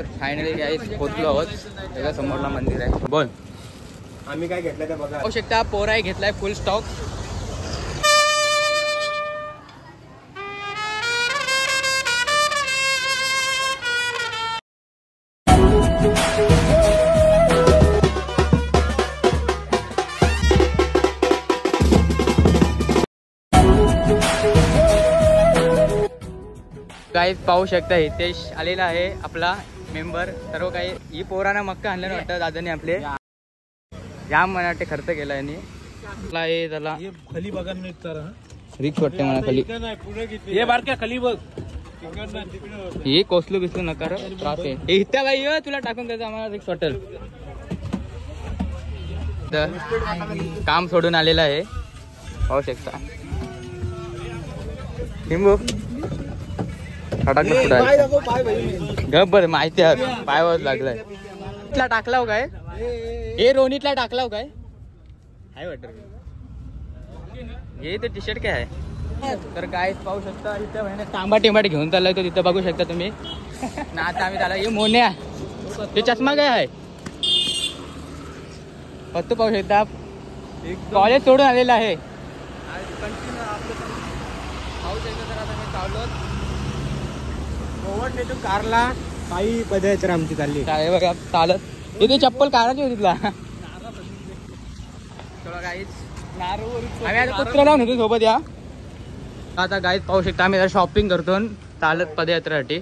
तर फायनली गाईस पोहोचलो आहोत. त्याच्या समोरला मंदिर आहे. बोल आम्ही काय घेतलं ते बघा. पाहू शकता पोराय घेतलाय फुल स्टॉक. गाईस पाहू शकता हितेश आलेला आहे आपला मेंबर. सर्व काही ही पोरानं मक्का आणलं वाटतं दादाने आपले. जाम मला वाटते खर्च केला यांनी. त्याला खाली बघा रिक्स वाटते मला खाली. हे बारक्या खाली बघ. हे कोसलू बिसलू नका त्रास आहे. हे हित्या बाई तुला टाकून द्यायचं आम्हाला रिक्स वाटेल. काम सोडून आलेलं आहे पाहू शकता. लिंबू गब्बर माहिती आहे पायवर लागलाय. इथला टाकलाव काय हे रोनीतला टाकलाव काय हाय वाटत. हे तर टी शर्ट काय आहे. तर काय पाहू शकता इथं महिन्यात तांबा टेंबाट घेऊन चाललाय तो तिथं बघू शकता तुम्ही. ना आता आम्ही त्याला हे मोन्या ते चष्मा काय आहे फक्त पाहू शकता. कॉलेज सोडून आलेला आहे. पाहू शकता तर आता मी चाललो तू कारला काही पदयात्रा आमची चालली काय बघा चालत. इथे चप्पल काढायची होती तुला. आम्ही आता कुत्रा लावून होतो सोबत या. आता गाईच पाहू शकता आम्ही शॉपिंग करतो चालत पदयात्रेसाठी.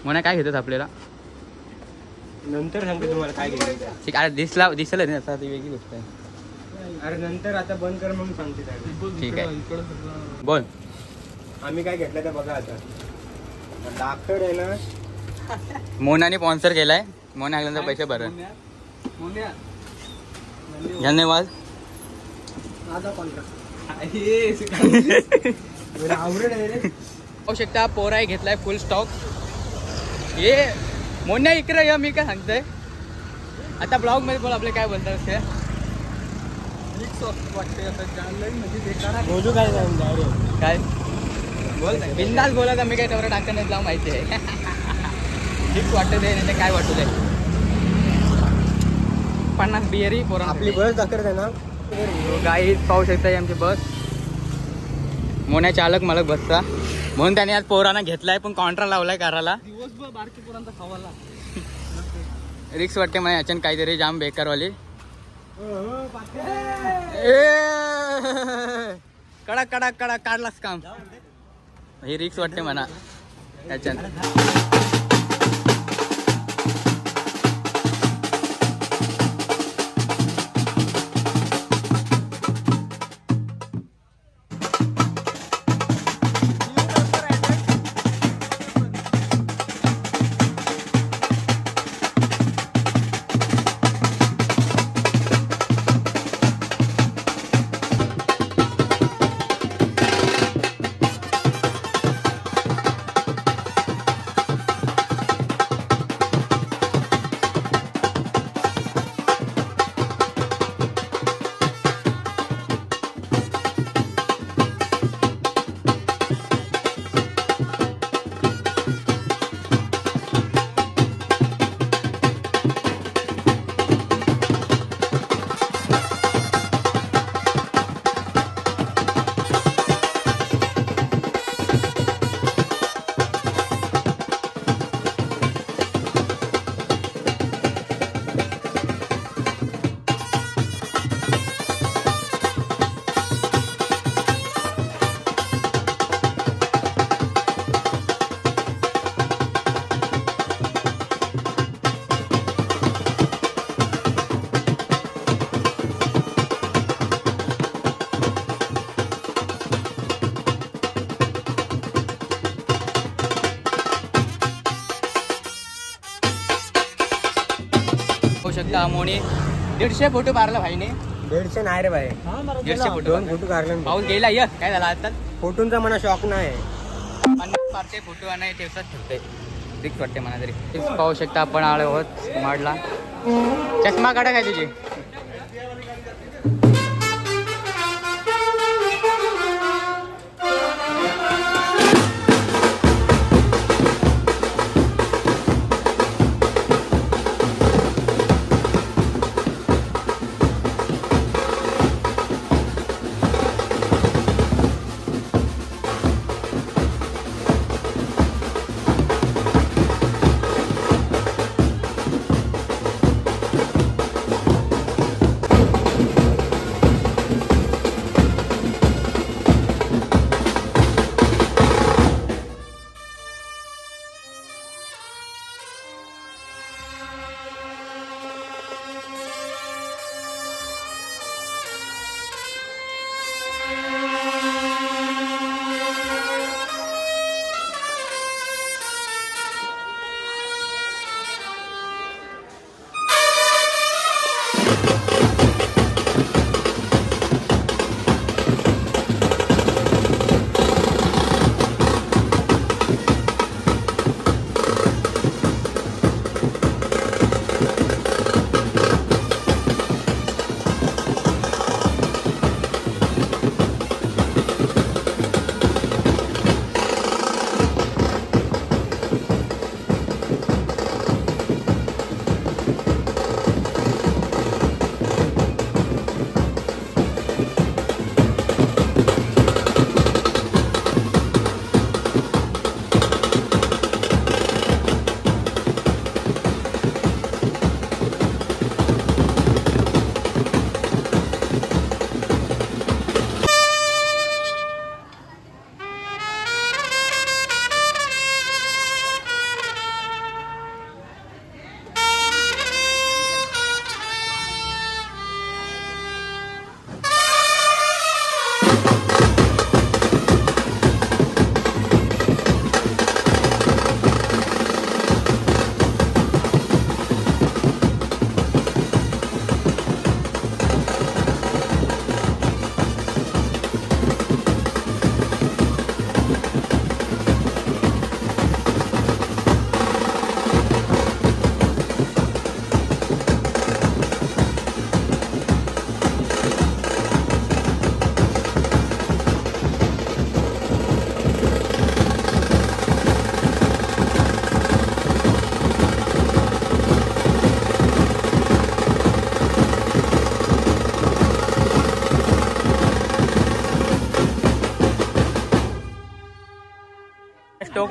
म्हणा काय घेतात आपल्याला नंतर सांगते तुम्हाला काय घ्यायचं. ठीक आहे दिसलं नाही आता ती वेगळी गोष्ट आहे. अरे नंतर आता बंद कर म्हणून सांगते. ठीक आहे बोल. आम्ही काय घेतलं ते बघा. आता डॉक्टर आहे ना मोनाने स्पॉन्सर केलाय. मोना आल्यानंतर पैसे भरा. धन्यवाद. पाहू शकता पोराय घेतलाय फुल स्टॉक. हे मोन्या इकडे या मी काय सांगतोय आता ब्लॉग मध्ये बोल आपले काय बोलतात ते काय बोल बिंदास बोला. मी काय तेवढं टाकण्यात लाव माहिती आहे. ठीक वाटत आहे काय वाटू दे. 50 बिअरी पोरा आपली बस दाखवत आहे ना. गाई पाहू शकता आमची बस. मोन्या चालक मालक बसचा म्हणून त्याने आज पोरांना घेतलाय पण कॉन्ट्रॅक्ट लावलाय कारला. दिवसभर बारकी पोरांचा खावाला रिक्स वाटते मला याच्यानं काहीतरी जाम बेकारवाली. कडक कडक कडक काढलास काम. ही रिक्स वाटते म्हणा याच्यानं. शकता मोनी 150 फोटो मारला भाईने. 150 नाही रे भाई. 150 फोटो. 2 फोटो काढले. पाऊस गेला ये काय झाला आता. फोटोंचा मला शॉक नाही. 50 मारते फोटो आणि तेवसाच ठेवते. रिक्स वाटते मला तरी. पाहू शकता आपण आलो आहोत माडला. चष्मा काढा काय तुझी.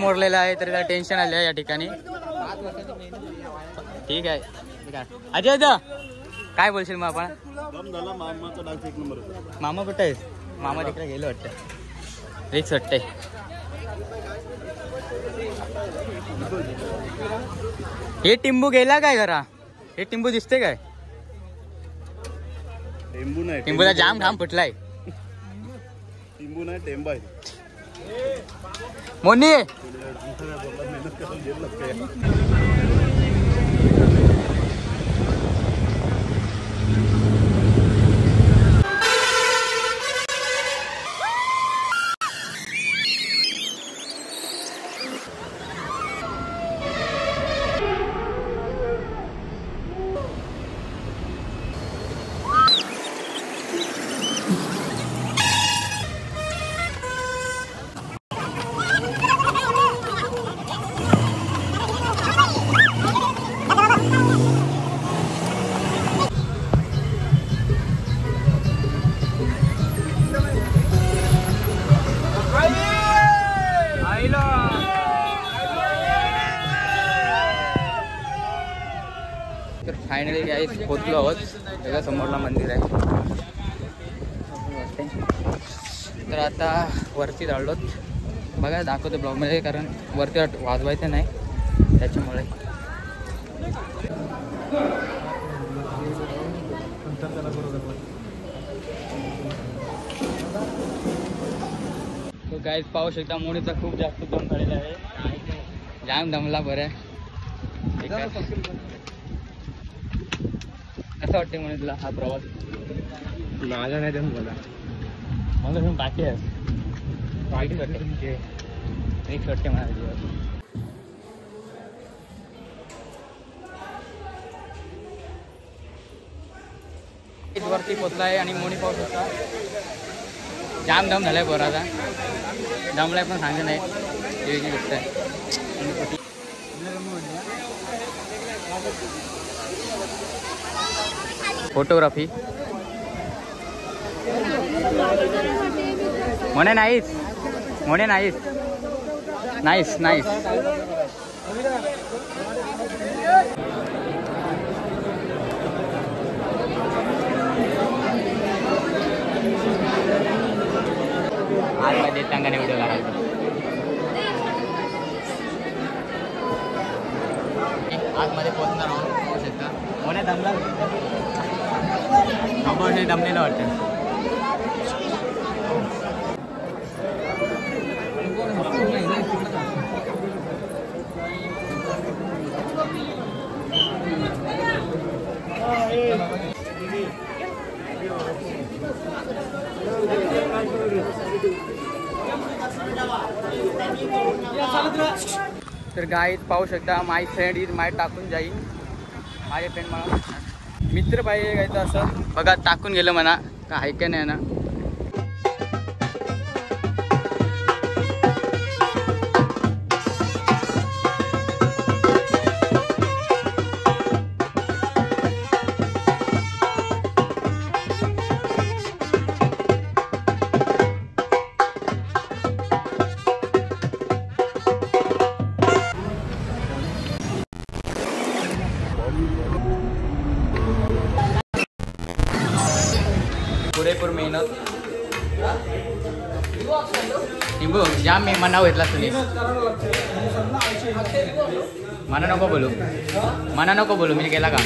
मोरलेला आहे तरी त्याला टेन्शन आलं आहे या ठिकाणी. ठीक आहे अजय दा काय बोलशील मग आपण. मामा कुठे आहेस. मामा तिकडे गेलो वाटतं. रिक्स वाटतंय. हे टिंबू गेला काय घरा. हे टिंबू दिसते काय. टेंबू नाही. टिंबूला जाम घाम फुटलाय. टिंबू नाही टेंबा आहे. मोनी तर फायनली गाईस पोचलो आहोत. त्याच्या समोरला मंदिर आहे. तर आता वरती चाललोत. बघा दाखवतो ब्लॉगमध्ये कारण वरती वाजवायचं नाही त्याच्यामुळे. तो गाईस पाहू शकता मोनीचा खूप जास्त दम झालेला आहे. जाम दमला बरं. कसं वाटते म्हणे तुला हा प्रवास. माझा नाही देऊन बोला. मला तुम्ही बाकी आहे वाईट वाटते. एक वाटते मला वरती पोचला आहे आणि मोनी पाऊस होता. जाम दम झालाय पोराचा. दमलाय पण सांगत नाही. वेगळी गोष्ट आहे. फोटोग्राफी म्हणे नाहीस. म्हणे नाहीस. Nice nice. आज मध्ये चांगला व्हिडिओ करायचा. आतमध्ये पोहोचणार आहोत. पाहू शकता मोन्या दमला. अबोने दमलेलं वाटतं. तर गाईत पाहू शकता माय फ्रेंड इज माय टाकून जाईल. माझे फ्रेंड मला मित्र पाहिजे काय तर असं बघा टाकून गेलं म्हणा का आहे का नाही ना. पुरेपूर मेहनत. टिंबू जाम मी मनाव घेतला तुम्ही. मना नको बोलू. मना नको बोलू. मी गेला का.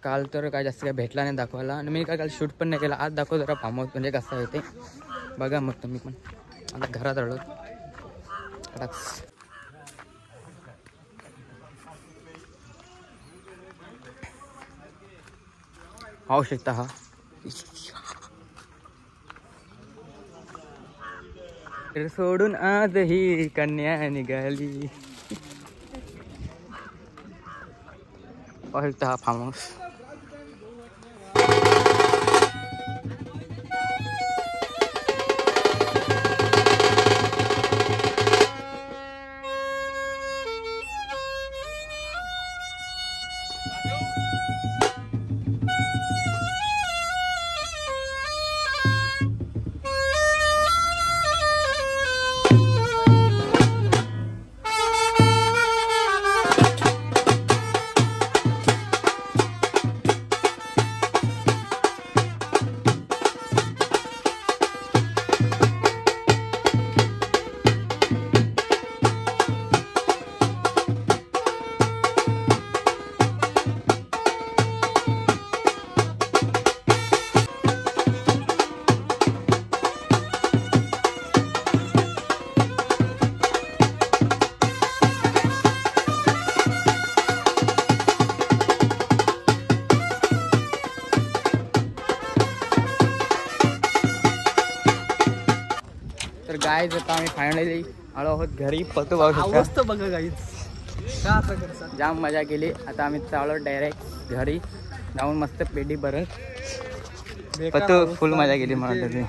काल तर काय जास्त काय भेटला नाही दाखवायला आणि मी काय काल शूट पण नाही केला. आज दाखव जरा फार्म हाऊस म्हणजे कसं आहे ते बघा मग तुम्ही पण. आता घरात रडत पाहू शकता हा सोडून आज ही कन्या निघाली. पाहू शकता हा फार्म हाऊस. तर गाईज आता आम्ही फायनली आलो आहोत घरी. पतू बघा बघा गाईज जाम मजा केली. आता आम्ही चाललो डायरेक्ट घरी जाऊन मस्त पेटी भरल. पतू फुल मजा केली म्हणत होती.